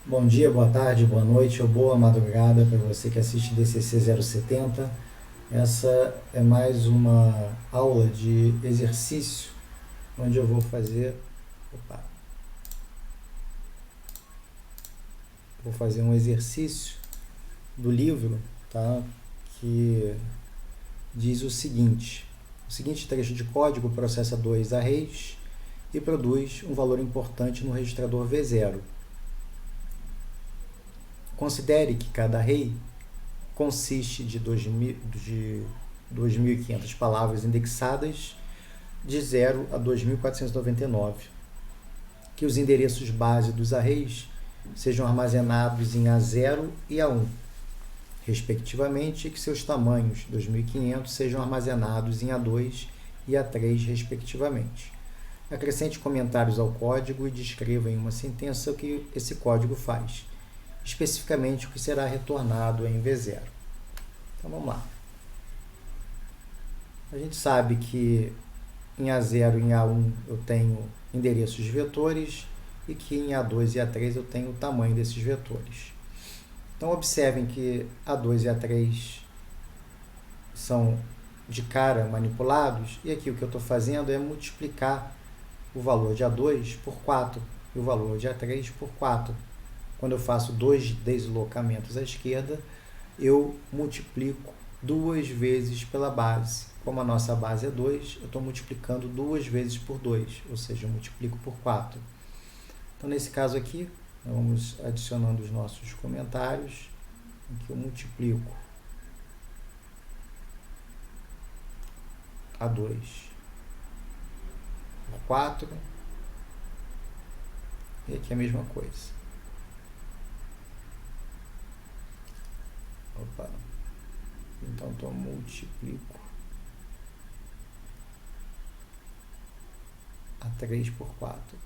Bom dia, boa tarde, boa noite ou boa madrugada para você que assiste DCC 070. Essa é mais uma aula de exercício onde eu vou fazer um exercício do livro, tá? Que diz o seguinte trecho de código processa dois arrays e produz um valor importante no registrador V0. Considere que cada array consiste de 2.500 palavras indexadas de 0 a 2.499, que os endereços base dos arrays sejam armazenados em A0 e A1, respectivamente, e que seus tamanhos 2.500 sejam armazenados em A2 e A3, respectivamente. Acrescente comentários ao código e descreva em uma sentença o que esse código faz, especificamente o que será retornado em V0. Então vamos lá. A gente sabe que em A0 e em A1 eu tenho endereços vetores e que em A2 e A3 eu tenho o tamanho desses vetores. Então observem que A2 e A3 são de cara manipulados e aqui o que eu estou fazendo é multiplicar o valor de A2 por 4 e o valor de A3 por 4. Quando eu faço dois deslocamentos à esquerda, eu multiplico duas vezes pela base. Como a nossa base é 2, eu estou multiplicando duas vezes por 2, ou seja, eu multiplico por 4. Então, nesse caso aqui, vamos adicionando os nossos comentários, em que eu multiplico A2 por 4, e aqui a mesma coisa. Então, eu multiplico A3 por 4.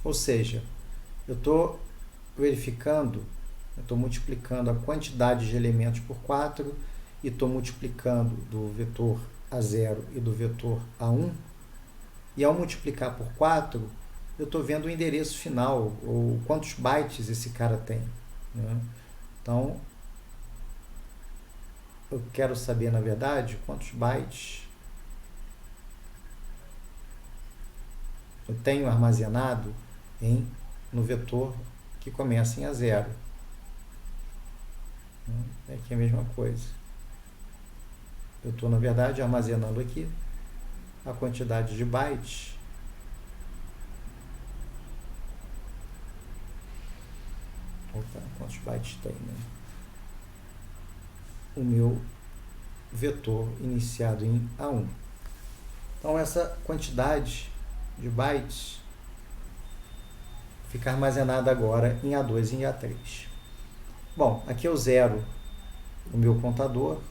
Ou seja, eu estou verificando, eu estou multiplicando a quantidade de elementos por 4 e estou multiplicando do vetor A0 e do vetor A1. E ao multiplicar por 4, eu estou vendo o endereço final, ou quantos bytes esse cara tem, né? Então, eu quero saber, na verdade, quantos bytes eu tenho armazenado no vetor que começa em A0. Aqui é a mesma coisa. Eu estou, na verdade, armazenando aqui a quantidade de bytes quantos bytes tem, né? O meu vetor iniciado em A1. Então, essa quantidade de bytes fica armazenada agora em A2 e em A3. Bom, aqui eu zero o meu contador.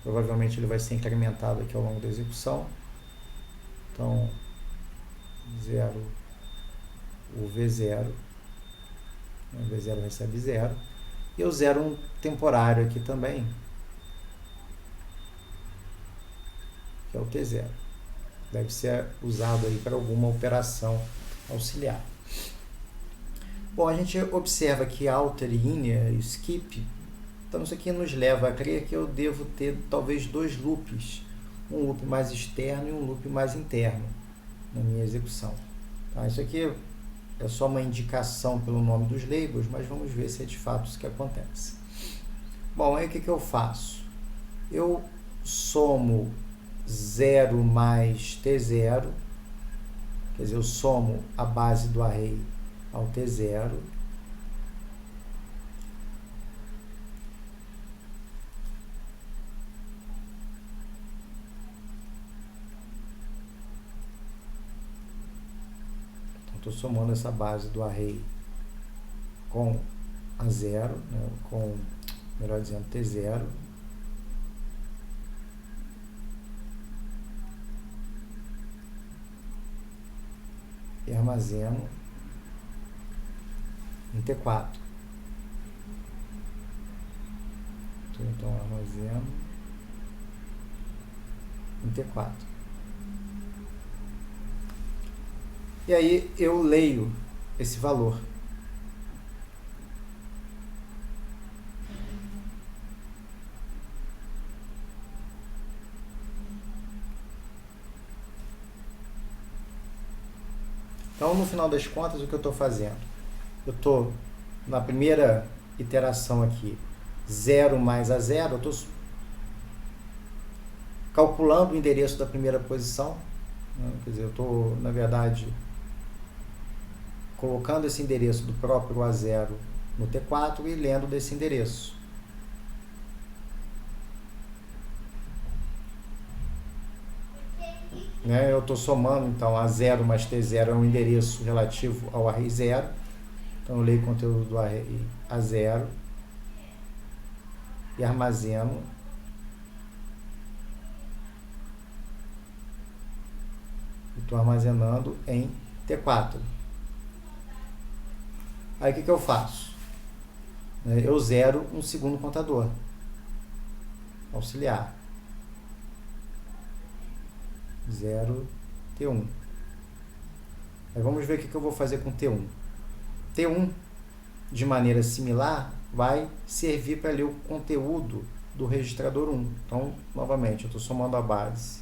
Provavelmente ele vai ser incrementado aqui ao longo da execução. Então, zero o V0. O V0 recebe 0. E eu zero um temporário aqui também, que é o T0. Deve ser usado aí para alguma operação auxiliar. Bom, a gente observa que alter, inner e skip. Então isso aqui nos leva a crer que eu devo ter talvez dois loops, um loop mais externo e um loop mais interno na minha execução. Tá? Isso aqui é só uma indicação pelo nome dos labels, mas vamos ver se é de fato isso que acontece. Bom, aí o que eu faço? Eu somo 0 mais T0, quer dizer, eu somo a base do array ao T0, estou somando essa base do array com A0, né, melhor dizendo, T0, e armazeno em T4. Então, armazeno em T4. E aí eu leio esse valor. Então, no final das contas, o que eu estou fazendo? Eu estou, na primeira iteração aqui, 0 mais a 0, eu estou calculando o endereço da primeira posição, né? Quer dizer, eu estou, na verdade, colocando esse endereço do próprio A0 no T4 e lendo desse endereço. Né? Eu estou somando, então, A0 mais T0 é um endereço relativo ao array 0. Então, eu leio o conteúdo do array A0 e armazeno estou armazenando em T4. Aí, o que eu faço? Eu zero um segundo contador auxiliar. 0 T1. Aí vamos ver o que eu vou fazer com T1. T1, de maneira similar, vai servir para ler o conteúdo do registrador 1. Então, novamente, eu estou somando a base.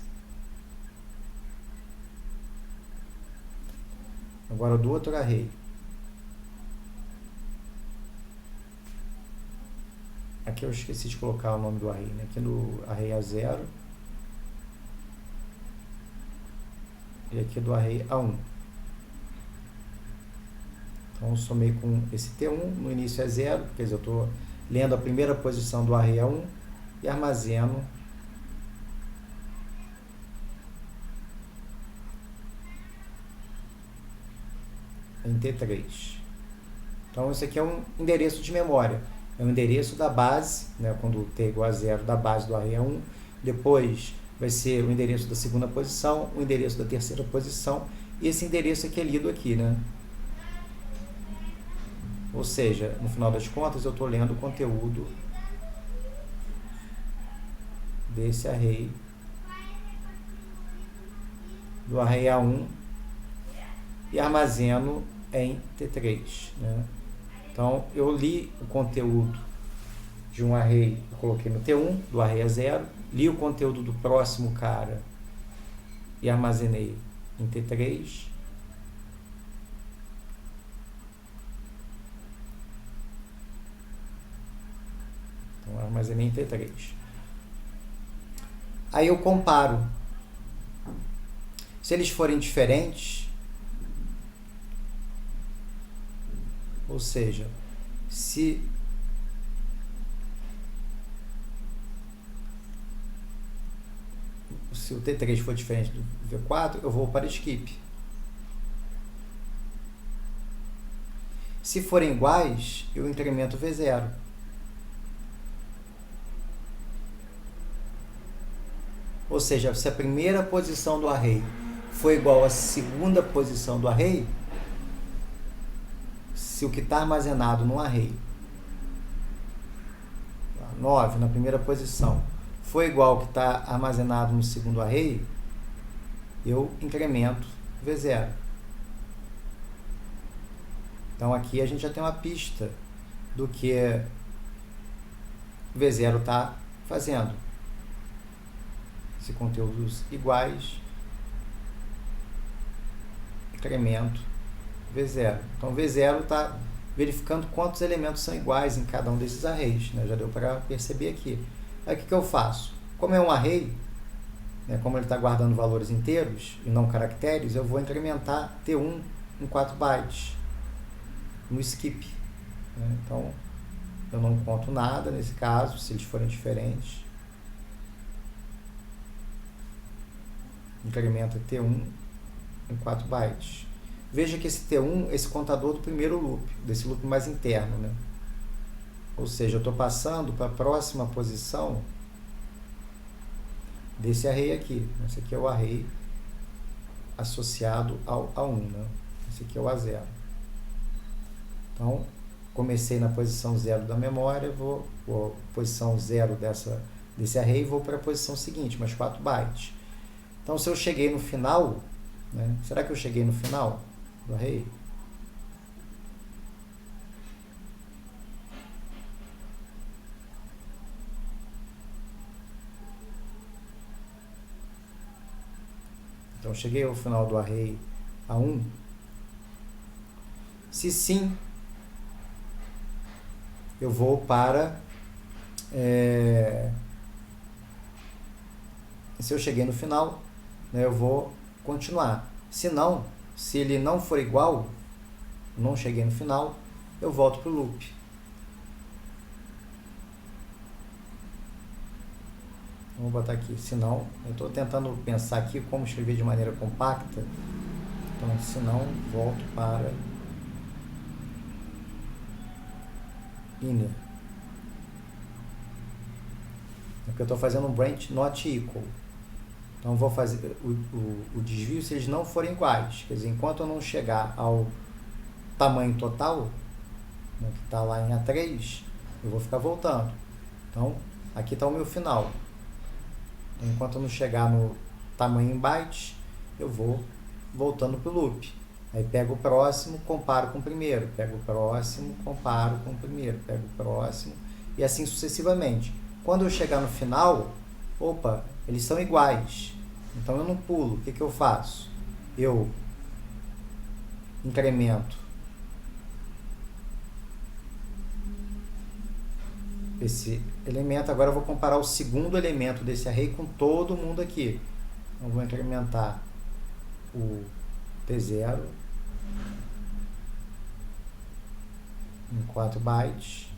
Agora do outro array. Aqui eu esqueci de colocar o nome do array, né? Aqui no array A0. E aqui do array A1. Então, eu somei com esse T1, no início é 0, quer dizer, eu estou lendo a primeira posição do array A1 e armazeno em T3. Então, isso aqui é um endereço de memória. É o endereço da base, né, quando T é igual a 0, da base do array A1. Depois vai ser o endereço da segunda posição, o endereço da terceira posição, e esse endereço aqui é lido aqui, né? Ou seja, no final das contas, eu estou lendo o conteúdo desse array, do array A1, e armazeno em T3, né? Então, eu li o conteúdo de um array, eu coloquei no T1, do array A0, li o conteúdo do próximo cara e armazenei em T3. Então, armazenei em T3. Aí eu comparo. Se eles forem diferentes, ou seja, se o T3 for diferente do V4, eu vou para skip. Se forem iguais, eu incremento o V0. Ou seja, se a primeira posição do array for igual à segunda posição do array, se o que está armazenado no array 9 na primeira posição for igual ao que está armazenado no segundo array, eu incremento V0. Então aqui a gente já tem uma pista do que V0 está fazendo. Se conteúdos iguais, incremento V0. Então V0 está verificando quantos elementos são iguais em cada um desses arrays, né? Já deu para perceber aqui. Aí o que eu faço? Como é um array, né, como ele está guardando valores inteiros e não caracteres, eu vou incrementar T1 em 4 bytes no skip, né? Então eu não conto nada nesse caso, se eles forem diferentes. Incrementa T1 em 4 bytes. Veja que esse T1 é esse contador do primeiro loop, desse loop mais interno, né? Ou seja, eu estou passando para a próxima posição desse array aqui. Esse aqui é o array associado ao A1, né? Esse aqui é o A0. Então, comecei na posição 0 da memória, vou posição 0 desse array e vou para a posição seguinte, mais 4 bytes. Então, se eu cheguei no final, né? Será que eu cheguei no final do array? Então, cheguei ao final do array A1. Se sim, eu vou para... se eu cheguei no final, né, eu vou continuar. Se não, se ele não for igual, não cheguei no final, eu volto para o loop. Vou botar aqui, se não, eu estou tentando pensar aqui como escrever de maneira compacta. Então, se não, volto para inner. Porque eu estou fazendo um branch not equal. Então, vou fazer o desvio se eles não forem iguais. Quer dizer, enquanto eu não chegar ao tamanho total, né, que está lá em A3, eu vou ficar voltando. Então, aqui está o meu final. Então, enquanto eu não chegar no tamanho em bytes, eu vou voltando para o loop. Aí pego o próximo, comparo com o primeiro. Pego o próximo, comparo com o primeiro. Pego o próximo e assim sucessivamente. Quando eu chegar no final, opa, eles são iguais. Então eu não pulo. O que eu faço? Eu incremento esse elemento. Agora eu vou comparar o segundo elemento desse array com todo mundo aqui. Então vou incrementar o T0 em 4 bytes.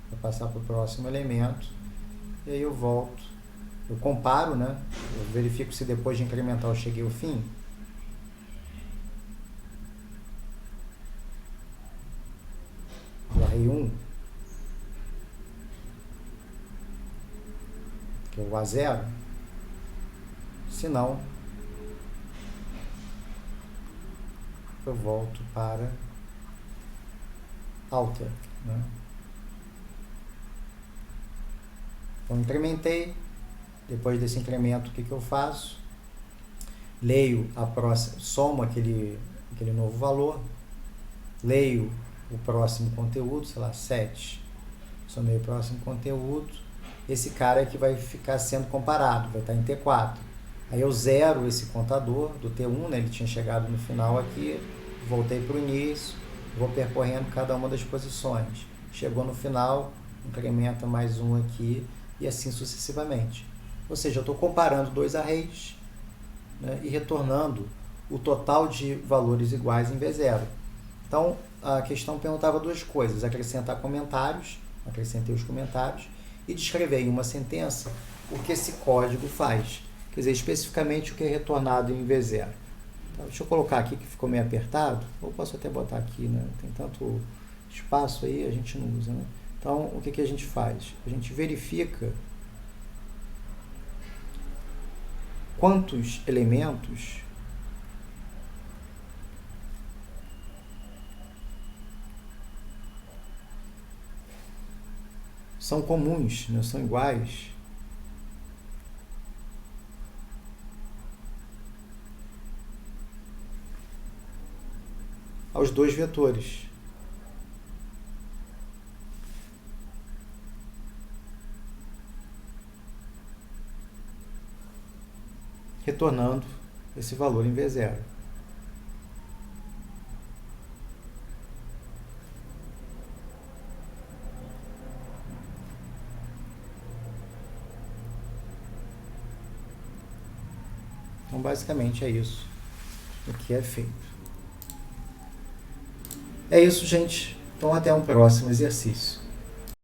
Vou passar para o próximo elemento. E aí eu volto. Eu comparo, né? Eu verifico se depois de incrementar eu cheguei ao fim. Do array 1. Que é o A0. Se não, eu volto para alter, né? Então, incrementei. Depois desse incremento, o que eu faço? Leio a próxima, somo aquele novo valor, leio o próximo conteúdo, sei lá, 7. Somei o próximo conteúdo. Esse cara é que vai ficar sendo comparado, vai estar em T4. Aí eu zero esse contador do T1, né? Ele tinha chegado no final aqui, voltei para o início, vou percorrendo cada uma das posições. Chegou no final, incrementa mais um aqui e assim sucessivamente. Ou seja, eu estou comparando dois arrays, né, e retornando o total de valores iguais em V0. Então, a questão perguntava duas coisas: acrescentar comentários, acrescentei os comentários, e descrever em uma sentença o que esse código faz. Quer dizer, especificamente o que é retornado em V0. Então, deixa eu colocar aqui que ficou meio apertado, ou posso até botar aqui, né? Tem tanto espaço aí, a gente não usa, né? Então, o que a gente faz? A gente verifica quantos elementos são comuns, né? São iguais aos dois vetores. Retornando esse valor em V0. Então, basicamente é isso o que é feito. É isso, gente. Então, até um próximo exercício.